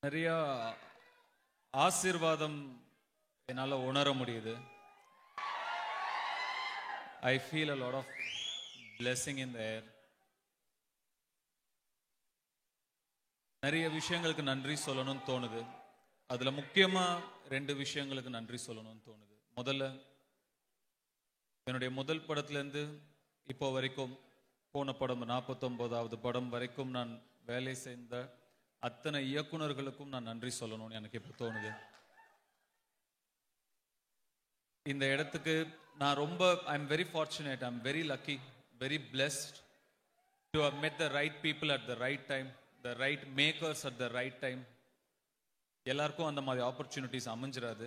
நிறைய ஆசீர்வாதம் என்னால உணர முடியுது. I feel a lot of blessing in the air. நிறைய விஷயங்களுக்கு நன்றி சொல்லணும்னு தோணுது. அதுல முக்கியமா 2 விஷயங்களுக்கு நன்றி சொல்லணும்னு தோணுது. முதல்ல என்னுடைய முதல் படத்துல இருந்து இப்போ வரைக்கும் போன படம் 49வது படம் வரைக்கும் நான் வேலை செய்த அத்தனை இயக்குனர்களுக்கும் நான் நன்றி சொல்லணும்னு எனக்கு இப்போ தோணுது. இந்த இடத்துக்கு நான் ரொம்ப I am very fortunate, I am very lucky, very blessed to have met the right people at the right time, the right makers at the right time. எல்லாருக்கும் அந்த மாதிரி ஆப்பர்ச்சுனிட்டிஸ் அமைஞ்சிடாது.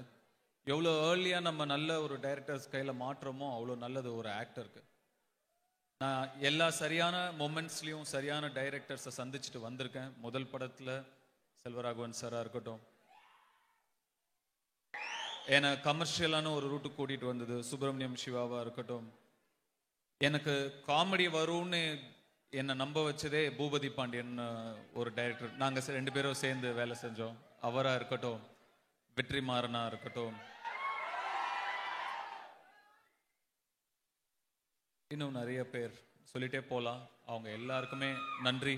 எவ்வளோ ஏர்லியாக நம்ம நல்ல ஒரு டைரக்டர்ஸ் கையில் மாற்றமோ அவ்வளோ நல்லது ஒரு ஆக்டருக்கு. நான் எல்லா சரியான மொமெண்ட்ஸ்லையும் சரியான டைரக்டர்ஸை சந்திச்சுட்டு வந்திருக்கேன். முதல் படத்தில் செல்வராகவன் சாராக இருக்கட்டும், என்னை கமர்ஷியலான ஒரு ரூட்டுக்கு கூட்டிகிட்டு வந்தது சுப்பிரமணியம் சிவாவாக இருக்கட்டும், எனக்கு காமெடி வரும்னு என்னை நம்ப வச்சதே பூபதி பாண்டியன் ஒரு டைரக்டர். நாங்கள் 2 பேரும் சேர்ந்து வேலை செஞ்சோம். அவராக இருக்கட்டும், வெற்றிமாறனாக இருக்கட்டும், இன்னும் நிறைய பேர் சொல்லிட்டே போகலாம். அவங்க எல்லாருக்குமே நன்றி.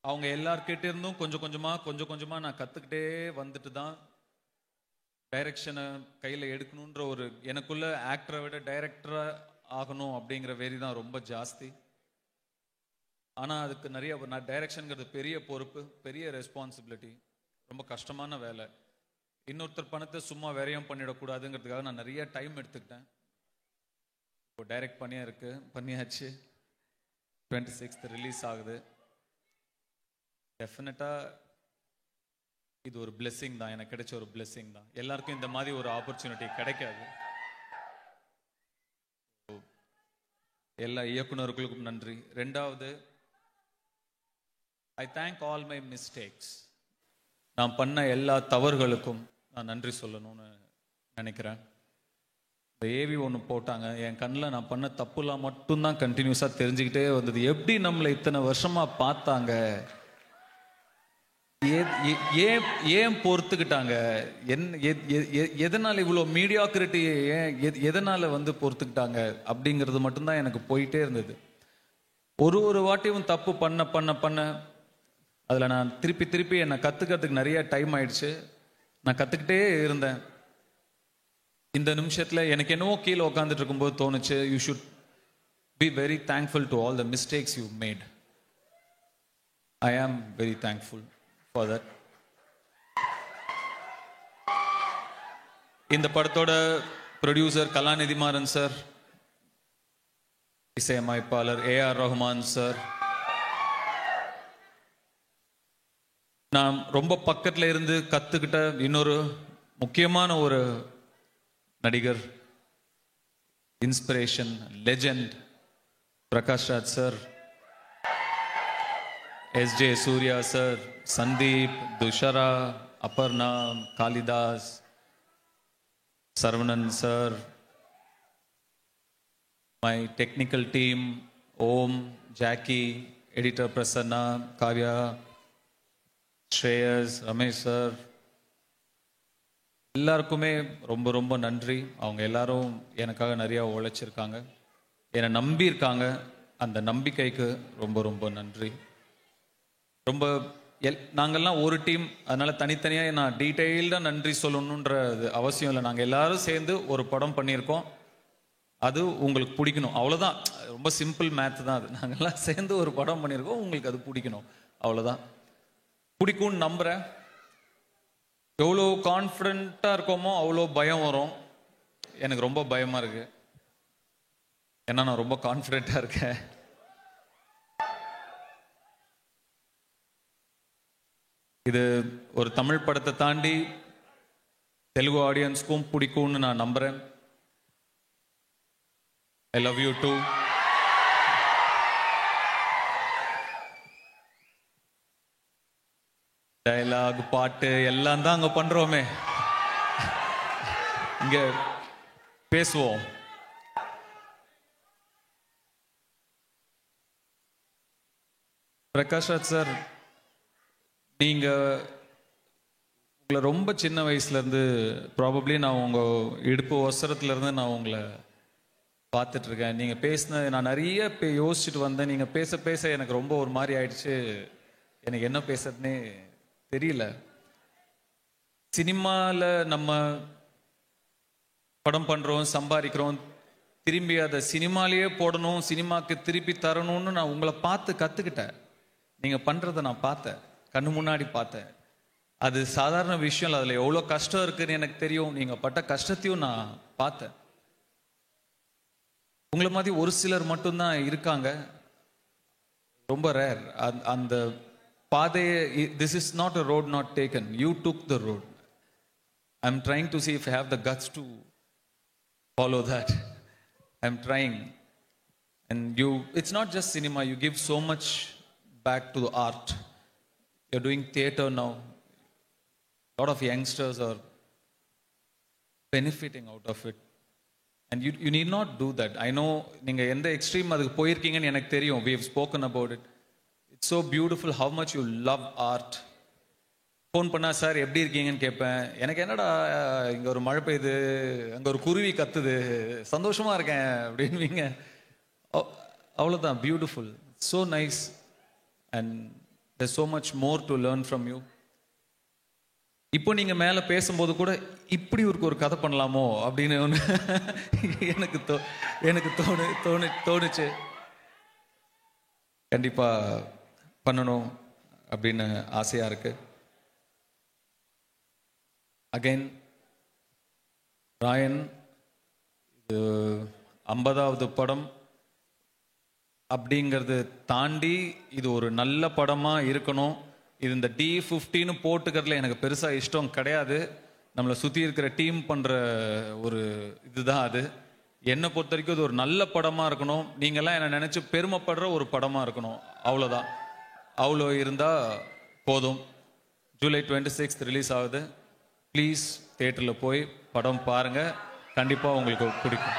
அவங்க எல்லார்கிட்ட இருந்தும் கொஞ்சம் கொஞ்சமாக நான் கற்றுக்கிட்டே வந்துட்டு தான் டைரக்ஷனை கையில் எடுக்கணுன்ற ஒரு எனக்குள்ள ஆக்டரை விட டைரக்டராக ஆகணும் அப்படிங்கிற வெறி தான் ரொம்ப ஜாஸ்தி. ஆனால் அதுக்கு நிறைய நான் டைரக்ஷனுங்கிறது பெரிய பொறுப்பு, பெரிய ரெஸ்பான்சிபிலிட்டி, ரொம்ப கஷ்டமான வேலை. இன்னொருத்தர் பணத்தை சும்மா விரயம் பண்ணிடக்கூடாதுங்கிறதுக்காக நான் நிறைய டைம் எடுத்துக்கிட்டேன். இப்போ டைரக்ட் பண்ணியாச்சு. 26th ரிலீஸ் ஆகுது. டெஃபினட்டாக இது ஒரு பிளெஸ்ஸிங் தான், எனக்கு கிடைச்ச ஒரு பிளெஸ்ஸிங் தான். எல்லாருக்கும் இந்த மாதிரி ஒரு ஆப்பர்ச்சுனிட்டி கிடைக்காது. எல்லா இயக்குனர்களுக்கும் நன்றி. 2வது, I thank all my mistakes. நான் பண்ண எல்லா தவறுகளுக்கும் நான் நன்றி சொல்லணும்னு நினைக்கிறேன். இந்த ஏவி ஒன்று போட்டாங்க, என் கண்ணில் நான் பண்ண தப்புலாம் மட்டும்தான் கண்டினியூஸாக தெரிஞ்சுக்கிட்டே வந்தது. எப்படி நம்மளை இத்தனை வருஷமாக பார்த்தாங்க, ஏன் பொறுத்துக்கிட்டாங்க, எதனால் இவ்வளோ மீடியாக்ரிட்டி, எதனால் பொறுத்துக்கிட்டாங்க அப்படிங்கிறது மட்டும்தான் எனக்கு போயிட்டே இருந்தது. ஒரு வாட்டியும் தப்பு பண்ண அதில் நான் திருப்பி என்னை கற்றுக்கிறதுக்கு நிறைய டைம் ஆயிடுச்சு. நான் கற்றுக்கிட்டே இருந்தேன். இந்த நிமிஷத்தில் எனக்கு என்னவோ கீழே உட்காந்துட்டு இருக்கும்போது தோணுச்சு, you should be very thankful to all the mistakes you made. I am very thankful for that. இந்த படத்தோட ப்ரொடியூசர் கலாநிதி மாறன் சார், இசையமைப்பாளர் ஏஆர் ரஹ்மான் சார், நான் ரொம்ப பக்கத்துல இருந்து கத்துக்கிட்ட இன்னொரு முக்கியமான ஒரு நடிகர், inspiration, legend Prakash Raj sir, SJ Suriya sir, Sandeep, Dushara, Aparna, Kalidas, Saravanan sir, my technical team, Om, Jackie, editor Prasanna, Kavya, Shreyas, Ramesh sir, எல்லாருக்குமே ரொம்ப நன்றி. அவங்க எல்லாரும் எனக்காக நிறைய உழைச்சிருக்காங்க, என்னை நம்பியிருக்காங்க. அந்த நம்பிக்கைக்கு ரொம்ப நன்றி. நாங்கள்லாம் ஒரு டீம், அதனால தனித்தனியாக நான் டீட்டெயில்டாக நன்றி சொல்லணுன்ற அவசியம் இல்லை. நாங்கள் எல்லாரும் சேர்ந்து ஒரு படம் பண்ணியிருக்கோம், அது உங்களுக்கு பிடிக்கணும், அவ்வளோதான். ரொம்ப சிம்பிள் மேத் தான் அது. நாங்கள்லாம் சேர்ந்து ஒரு படம் பண்ணியிருக்கோம், உங்களுக்கு அது பிடிக்கணும், அவ்வளோதான். பிடிக்கும்னு நம்புகிறேன். எவ்வளோ கான்ஃபிடென்ட்டாக இருக்கோமோ அவ்வளோ பயம் வரும். எனக்கு ரொம்ப பயமாக இருக்கு, ஏன்னா நான் ரொம்ப கான்ஃபிடென்ட்டாக இருக்கேன். இது ஒரு தமிழ் படத்தை தாண்டி தெலுங்கு ஆடியன்ஸ்க்கும் பிடிக்கும்னு நான் நம்புகிறேன். I love you too. Dialogue, பாட்டு எல்லாம் தான் அங்க பண்றோமே, இங்க பேசுவோம். பிரகாஷ் ராஜ் சார் நீங்க உங்களை ரொம்ப சின்ன வயசுலேருந்து ப்ராபப்ளி நான் உங்கள் இடுப்பு ஒசரத்துலேருந்து நான் உங்களை பார்த்துட்ருக்கேன். நீங்கள் பேசின நான் நிறைய யோசிச்சுட்டு வந்தேன். நீங்கள் பேச பேச எனக்கு ரொம்ப ஒரு மாதிரி ஆயிடுச்சு. எனக்கு என்ன பேசுறதுனே தெரியல. சினிமாவில் நம்ம படம் பண்ணுறோம், சம்பாதிக்கிறோம், திரும்பி அதை சினிமாலேயே போடணும், சினிமாவுக்கு திருப்பி தரணும்னு நான் உங்களை பார்த்து கற்றுக்கிட்டேன். நீங்கள் பண்ணுறதை நான் பார்த்தேன், கண்ணு முன்னாடி பார்த்தேன். அது சாதாரண விஷயம் இல்லை. அதில் எவ்வளோ கஷ்டம் இருக்குன்னு எனக்கு தெரியும். நீங்கள் பட்ட கஷ்டத்தையும் நான் பார்த்தேன். உங்களை மாதிரி ஒரு சிலர் மட்டும்தான் இருக்காங்க, ரொம்ப ரேர். அந்த பாதையை, this is not a road not taken, you took the road. I am trying to see if I have the guts to follow that. I'm trying. And it's not just cinema, you give so much back to the art. You're doing theater now. A lot of youngsters are benefiting out of it. And you need not do that. I know நீங்க எந்த extreme அதுக்கு போயிருக்கீங்கன்னு எனக்கு தெரியும். We have spoken about it. It's so beautiful how much you love art. Phone பண்ணா sir எப்படி இருக்கீங்கன்னு கேட்பேன். எனக்கு என்னடா இங்க ஒரு மழை பெய்யுது, அங்க ஒரு குருவி கத்துது, சந்தோஷமா இருக்கேன் அப்படின்வீங்க. அவ்வளோதான். Beautiful, so nice, and there's so much more to learn from you. இப்போ நீங்க மேல பேசும்போது கூட இப்படி ஒரு கதை பண்ணலாமோ அப்படின்னு எனக்கு தோணுச்சு. கண்டிப்பா பண்ணணும் அப்படின்னு ஆசையா இருக்கு. அகைன் ராயன், இது 50வது படம் அப்படிங்கிறது தாண்டி இது ஒரு நல்ல படமா இருக்கணும். இது இந்த D15 போட்டுக்கிறதுல எனக்கு பெருசாக இஷ்டம் கிடையாது. நம்மளை சுற்றி இருக்கிற டீம் பண்ணுற ஒரு இதுதான் அது. என்னை பொறுத்த வரைக்கும் இது ஒரு நல்ல படமாக இருக்கணும். நீங்கள்லாம் என்னை நினச்சி பெருமைப்படுற ஒரு படமாக இருக்கணும், அவ்வளோதான். அவ்வளோ இருந்தால் போதும். ஜூலை 26 ரிலீஸ் ஆகுது. ப்ளீஸ் தியேட்டரில் போய் படம் பாருங்கள், கண்டிப்பாக உங்களுக்கு பிடிக்கும்.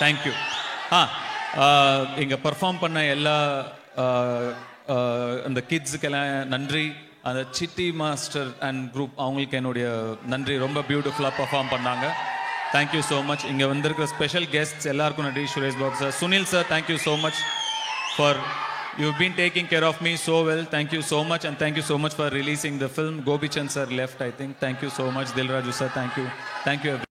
தேங்க்யூ. இங்கே பர்ஃபார்ம் பண்ண எல்லா அந்த கிட்ஸுக்கெல்லாம் நன்றி. அந்த சிட்டி மாஸ்டர் அண்ட் குரூப் அவங்களுக்கு என்னுடைய நன்றி. ரொம்ப பியூட்டிஃபுல்லாக பர்ஃபார்ம் பண்ணாங்க. Thank you so much. இங்கே வந்திருக்கிற ஸ்பெஷல் கெஸ்ட்ஸ் எல்லாருக்கும் நன்றி. Suresh Babu sir, Sunil sir, thank you so much for you've been taking care of me so well. Thank you so much, and thank you so much for releasing the film. Gopi Chand sir left, I think. Thank you so much. Dilraju sir, thank you. Thank you everyone.